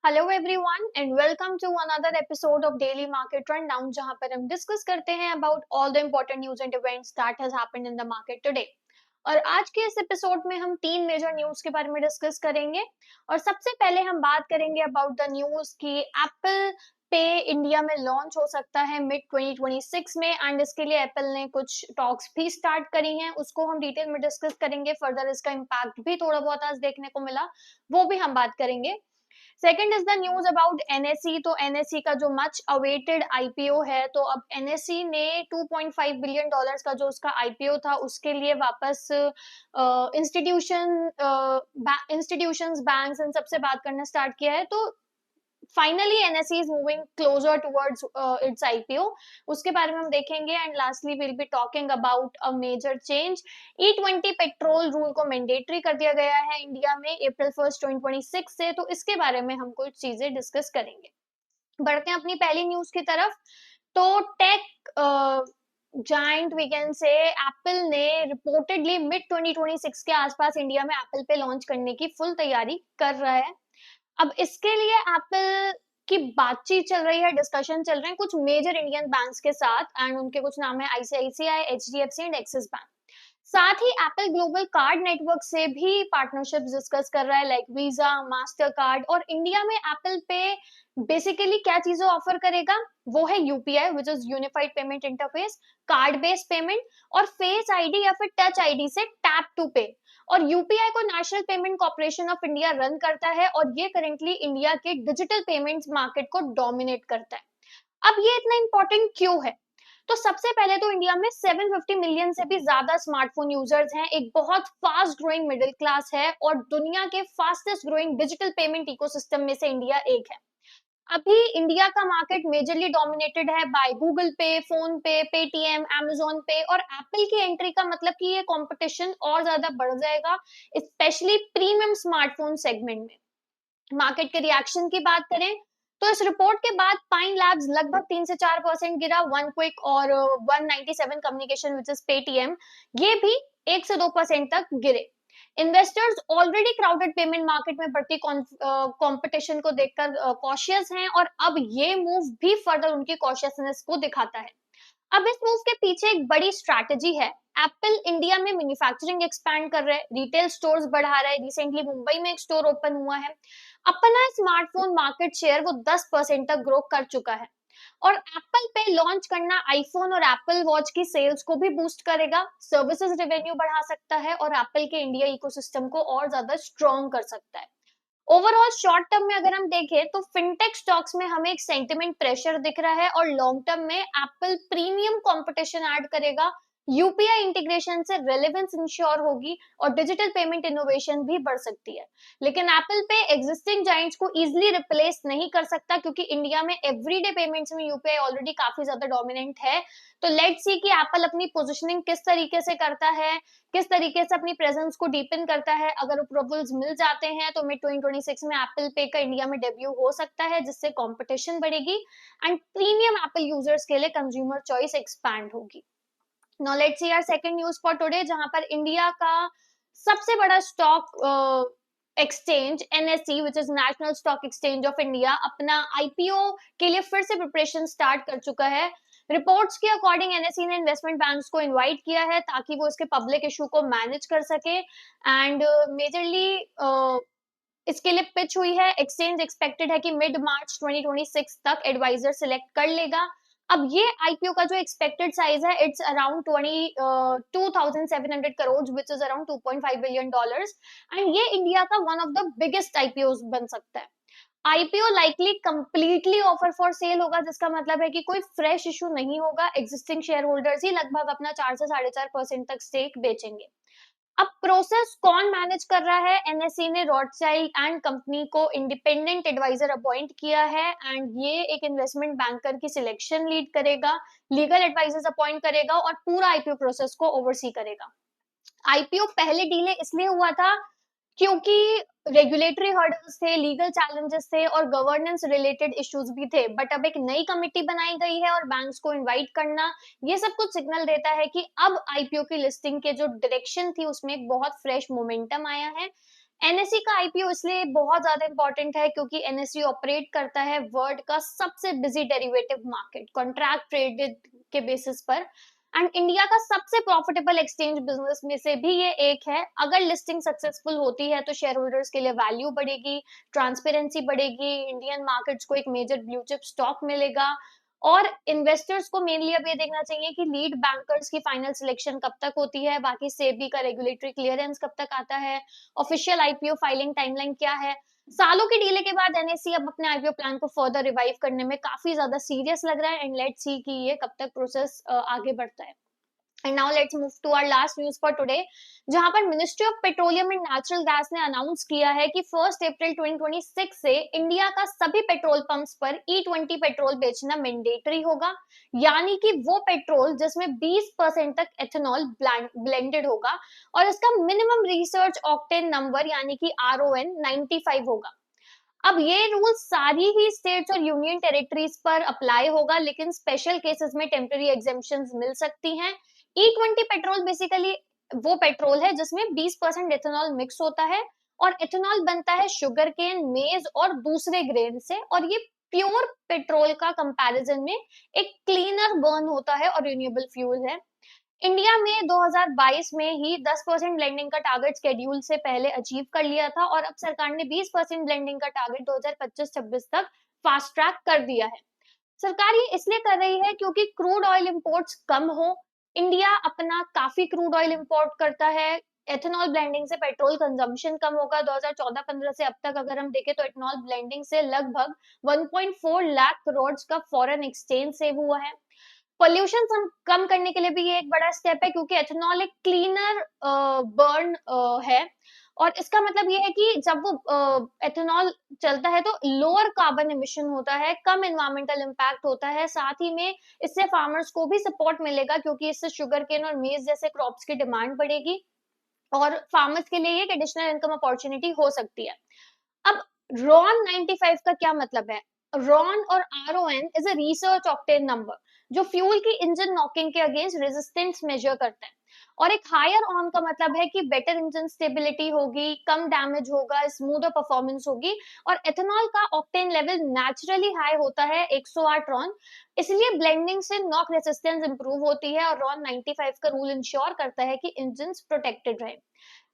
Hello everyone and welcome to another episode of daily market rundown जहां पर हम discuss करते हैं about all the important news and events that has happened in the market today. और आज के इस एपिसोड में हम तीन मेजर न्यूज के बारे में डिस्कस करेंगे। और सबसे पहले हम बात करेंगे अबाउट द न्यूज कि एप्पल पे इंडिया में लॉन्च हो सकता है मिड 2026 में एंड इसके लिए एप्पल ने कुछ टॉक्स भी स्टार्ट करी हैं, उसको हम डिटेल में डिस्कस करेंगे। फर्दर इसका इम्पैक्ट भी थोड़ा बहुत आज देखने को मिला, वो भी हम बात करेंगे। Second is the news about NSE. तो एनएसई का जो मच अवेटेड आईपीओ है, तो अब एनएसई ने 2.5 बिलियन डॉलर्स का जो उसका आईपीओ था उसके लिए वापस इंस्टीट्यूशंस बैंक्स इन सबसे बात करना स्टार्ट किया है। तो finally NSE is moving closer towards its IPO, उसके बारे में हम देखेंगे। And lastly will be talking about a major change. E20 petrol rule को मैंडेटरी कर दिया गया है इंडिया में April 1st 2026 से, तो इसके बारे में हम कुछ चीजें डिस्कस करेंगे। बढ़ते हैं अपनी पहली न्यूज की तरफ। तो tech giant we can say Apple ने रिपोर्टेडली मिड 2026 के आसपास इंडिया में एप्पल पे लॉन्च करने की फुल तैयारी कर रहा है। अब इसके लिए एप्पल की बातचीत चल रही है, डिस्कशन चल रहे हैं कुछ मेजर इंडियन बैंक्स के साथ एंड उनके कुछ नाम है ICICI, HDFC and axis bank. साथ ही एप्पल ग्लोबल कार्ड नेटवर्क से भी पार्टनरशिप डिस्कस कर रहा है लाइक वीजा, मास्टर कार्ड। और इंडिया में एप्पल पे बेसिकली क्या चीजें ऑफर करेगा, वो है UPI which is unified payment interface, card based payment और फेस आईडी या फिर टच आईडी से टैप टू पे। और यूपीआई को national payment corporation of India run करता है और ये करेंटली इंडिया के डिजिटल पेमेंट्स मार्केट को डोमिनेट करता है। अब ये इतना इंपॉर्टेंट क्यों है? तो सबसे पहले तो इंडिया में 750 मिलियन से भी ज्यादा स्मार्टफोन यूजर्स हैं, एक बहुत फास्ट ग्रोइंग मिडिल क्लास है और दुनिया के fastest growing digital payment ecosystem में से इंडिया एक है। अभी इंडिया का मार्केट मेजरली डोमिनेटेड है बाय गूगल पे, फोन पे, पेटीएम, अमेजोन पे। और एप्पल की एंट्री का मतलब कि ये कंपटीशन और ज्यादा बढ़ जाएगा, स्पेशली प्रीमियम स्मार्टफोन सेगमेंट में। मार्केट के रिएक्शन की बात करें तो इस रिपोर्ट के बाद पाइन लैब्स लगभग 3 से 4% गिरा, वन क्विक और 197 कम्युनिकेशन विच इज पेटीएम ये भी 1 से 2% तक गिरे। Investors already crowded payment market में बढ़ती कंपटीशन को देखकर कॉशियस हैं और अब ये मूव भी फर्दर उनकी कॉशियसनेस को दिखाता है। अब इस मूव के पीछे एक बड़ी स्ट्रैटेजी है। एप्पल इंडिया में मैन्युफैक्चरिंग एक्सपैंड कर रहा है, रिटेल स्टोर्स बढ़ा रहा है, रिसेंटली मुंबई में एक स्टोर ओपन हुआ है। अपना स्मार्टफोन मार्केट शेयर वो 10% तक ग्रो कर चुका है। और एप्पल पे लॉन्च करना आईफोन और एप्पल वॉच की सेल्स को भी बूस्ट करेगा, सर्विसेज रेवेन्यू बढ़ा सकता है और एप्पल के इंडिया इकोसिस्टम को और ज्यादा स्ट्रॉन्ग कर सकता है। ओवरऑल शॉर्ट टर्म में अगर हम देखें तो फिनटेक स्टॉक्स में हमें एक सेंटिमेंट प्रेशर दिख रहा है और लॉन्ग टर्म में एप्पल प्रीमियम कंपटीशन ऐड करेगा, यूपीआई इंटीग्रेशन से रेलेवेंस इंश्योर होगी और डिजिटल पेमेंट इनोवेशन भी बढ़ सकती है। लेकिन एप्पल पे एग्जिस्टिंग जाइंट्स को इजीली रिप्लेस नहीं कर सकता क्योंकि इंडिया में एवरीडे पेमेंट्स में यूपीआई ऑलरेडी काफी ज्यादा डोमिनेंट है। तो लेट्स सी कि एप्पल अपनी पोजिशनिंग किस तरीके से करता है, किस तरीके से अपनी प्रेजेंस को डीपन करता है। अगर अप्रूवल्स मिल जाते हैं तो मिड 2026 में एप्पल पे का इंडिया में डेब्यू हो सकता है जिससे कंपटीशन बढ़ेगी एंड प्रीमियम एप्पल यूजर्स के लिए कंज्यूमर चॉइस एक्सपैंड होगी। Now let's see our second news for today जहां पर इंडिया का सबसे बड़ा stock exchange NSE which is National Stock Exchange of India अपना आईपीओ के लिए फिर से प्रिपरेशन स्टार्ट कर चुका है। रिपोर्ट्स के अकॉर्डिंग एनएसई ने इन्वेस्टमेंट बैंक्स को इनवाइट किया है ताकि वो इसके पब्लिक इशू को मैनेज कर सके एंड मेजरली इसके लिए पिच हुई है। एक्सचेंज एक्सपेक्टेड है कि मिड मार्च 2026 तक एडवाइजर सिलेक्ट कर लेगा। अब ये आईपीओ का जो एक्सपेक्टेड साइज है it's around 2700 crore which is around 2.5 billion dollars and ये इंडिया का one of the biggest IPO बन सकता है। IPO likely completely offer for sale होगा जिसका मतलब है कि कोई फ्रेश इशू नहीं होगा, एग्जिस्टिंग शेयर होल्डर्स ही लगभग अपना 4 से 4.5% तक स्टेक बेचेंगे। अब प्रोसेस कौन मैनेज कर रहा है? एनएसई ने रॉथस्चाइल्ड एंड कंपनी को इंडिपेंडेंट एडवाइजर अपॉइंट किया है एंड ये एक इन्वेस्टमेंट बैंकर की सिलेक्शन लीड करेगा, लीगल एडवाइजर्स अपॉइंट करेगा और पूरा आईपीओ प्रोसेस को ओवरसी करेगा। आईपीओ पहले डिले इसलिए हुआ था क्योंकि रेगुलेटरी हर्डल्स थे, लीगल चैलेंजेस थे और गवर्नेंस रिलेटेड इश्यूज भी थे। बट अब एक नई कमिटी बनाई गई है और बैंक्स को इनवाइट करना ये सब कुछ सिग्नल देता है कि अब आईपीओ की लिस्टिंग के जो डायरेक्शन थी उसमें एक बहुत फ्रेश मोमेंटम आया है। एनएसई का आईपीओ इसलिए बहुत ज्यादा इंपॉर्टेंट है क्योंकि एनएसई ऑपरेट करता है वर्ल्ड का सबसे busy derivative market contract traded के बेसिस पर, एंड इंडिया का सबसे प्रॉफिटेबल एक्सचेंज बिजनेस में से भी ये एक है। अगर लिस्टिंग सक्सेसफुल होती है तो शेयर होल्डर्स के लिए वैल्यू बढ़ेगी, ट्रांसपेरेंसी बढ़ेगी, इंडियन मार्केट्स को एक मेजर ब्लू चिप स्टॉक मिलेगा, और इन्वेस्टर्स को मेनली अब ये देखना चाहिए कि लीड बैंकर्स की फाइनल सिलेक्शन कब तक होती है, बाकी सेबी का रेगुलेटरी क्लियरेंस कब तक आता है, ऑफिशियल आईपीओ फाइलिंग टाइमलाइन क्या है। सालों के डीले के बाद एनएससी अब अपने आईपीओ प्लान को फर्दर रिवाइव करने में काफी ज्यादा सीरियस लग रहा है, एंड लेट्स सी कि ये कब तक प्रोसेस आगे बढ़ता है। And now let's move to our last news for today, जहां पर Ministry of Petroleum and Natural Gas ने अनाउंस किया है कि 1 अप्रैल 2026 से इंडिया का सभी पेट्रोल पंप्स पर E20 पेट्रोल बेचना मैंडेटरी होगा, यानी कि वो पेट्रोल जिसमें 20% तक एथेनॉल ब्लेंडेड होगा, और इसका मिनिमम रिसर्च ऑक्टेन नंबर यानी कि RON 95 होगा। अब ये रूल सारी ही स्टेट्स और यूनियन टेरिटरीज पर अप्लाई होगा, लेकिन स्पेशल केसेस में टेम्पररी एग्जेम्पशंस मिल सकती हैं। E20 पेट्रोल बेसिकली वो पेट्रोल है जिसमें 20% एथेनॉल मिक्स होता है, और एथेनॉल बनता है शुगर केन, मेज और दूसरे ग्रेन से, और ये प्योर पेट्रोल का कंपैरिजन में एक क्लीनर बर्न होता है और रिन्यूएबल फ्यूल है। इंडिया में 2022 में ही 10% ब्लेंडिंग का टारगेट शेड्यूल से पहले अचीव कर लिया था, और अब सरकार ने 20% ब्लेंडिंग का टारगेट 2025-26 तक फास्ट ट्रैक कर दिया है। सरकार ये इसलिए कर रही है क्योंकि क्रूड ऑयल इंपोर्ट्स कम हो। इंडिया अपना काफी क्रूड ऑयल इंपोर्ट करता है। एथेनॉल ब्लेंडिंग से पेट्रोल कंजम्पशन कम होगा। 2014-15 से अब तक अगर हम देखें तो एथेनॉल ब्लेंडिंग से लगभग 1.4 लाख करोड़ का फॉरेन एक्सचेंज सेव हुआ है। पॉल्यूशन कम करने के लिए भी ये एक बड़ा स्टेप है क्योंकि एथेनॉल एक क्लीनर बर्न है, और इसका मतलब ये है कि जब वो एथेनॉल चलता है तो लोअर कार्बन एमिशन होता है, कम एनवायरमेंटल इम्पैक्ट होता है, साथ ही में इससे फार्मर्स को भी सपोर्ट मिलेगा क्योंकि इससे शुगर केन और मेज जैसे क्रॉप्स की डिमांड बढ़ेगी, और फार्मर्स के लिए एक एडिशनल इनकम अपॉर्चुनिटी हो सकती है। अब रॉन 95 का क्या मतलब है? रॉन और RON is a research octane number जो फ्यूल की इंजन नॉकिंग के अगेंस्ट रेजिस्टेंस मेजर करता है, और एक हायर ऑन का मतलब है कि बेटर इंजन स्टेबिलिटी होगी, कम डैमेज होगा, स्मूथर परफॉर्मेंस होगी, और एथेनॉल का ऑक्टेन लेवल नेचुरली हाई होता है 108 रॉन, इसलिए ब्लेंडिंग से नॉक रेजिस्टेंस इंप्रूव होती है, और रॉन 95 का रूल इंश्योर करता है कि इंजन प्रोटेक्टेड रहे।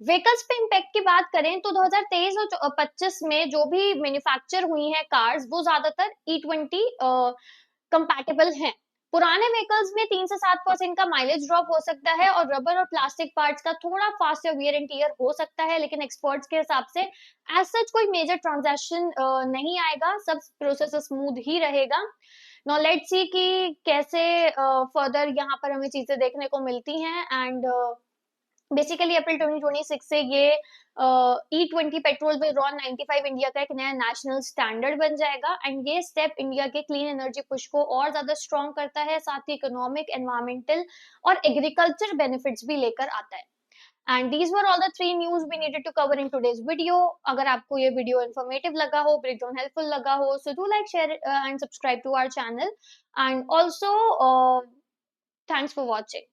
व्हीकल्स पे इम्पैक्ट की बात करें तो 2023 और 25 में जो भी मैन्युफैक्चर हुई हैं कार्स वो ज्यादातर E20 कंपैटिबल हैं। पुराने व्हीकल्स में 3 से 7% का माइलेज ड्रॉप हो सकता है, और रबर और प्लास्टिक पार्ट्स का थोड़ा फास्टर वियर एंड टियर हो सकता है, लेकिन एक्सपर्ट्स के हिसाब से एज सच कोई मेजर ट्रांजैक्शन नहीं आएगा, सब प्रोसेस स्मूथ ही रहेगा। नाउ लेट्स सी कि कैसे फर्दर यहाँ पर हमें चीजें देखने को मिलती हैं, एंड बेसिकली अप्रैल 2026 से ये E20 petrol with Ron 95 India का एक नया नेशनल स्टैंडर्ड बन जाएगा, एंड ये स्टेप इंडिया के क्लीन एनर्जी पुश को और ज्यादा स्ट्रॉन्ग करता है, साथ ही इकोनॉमिक, एनवायरमेंटल और एग्रीकल्चर बेनिफिट्स भी लेकर आता है। And these were all the 3 news we needed to cover in today's video. अगर आपको ये वीडियो इन्फॉर्मेटिव लगा हो, ब्रेकडाउन हेल्पफुल लगा हो, so do like, share and subscribe to our channel, and also thanks for watching.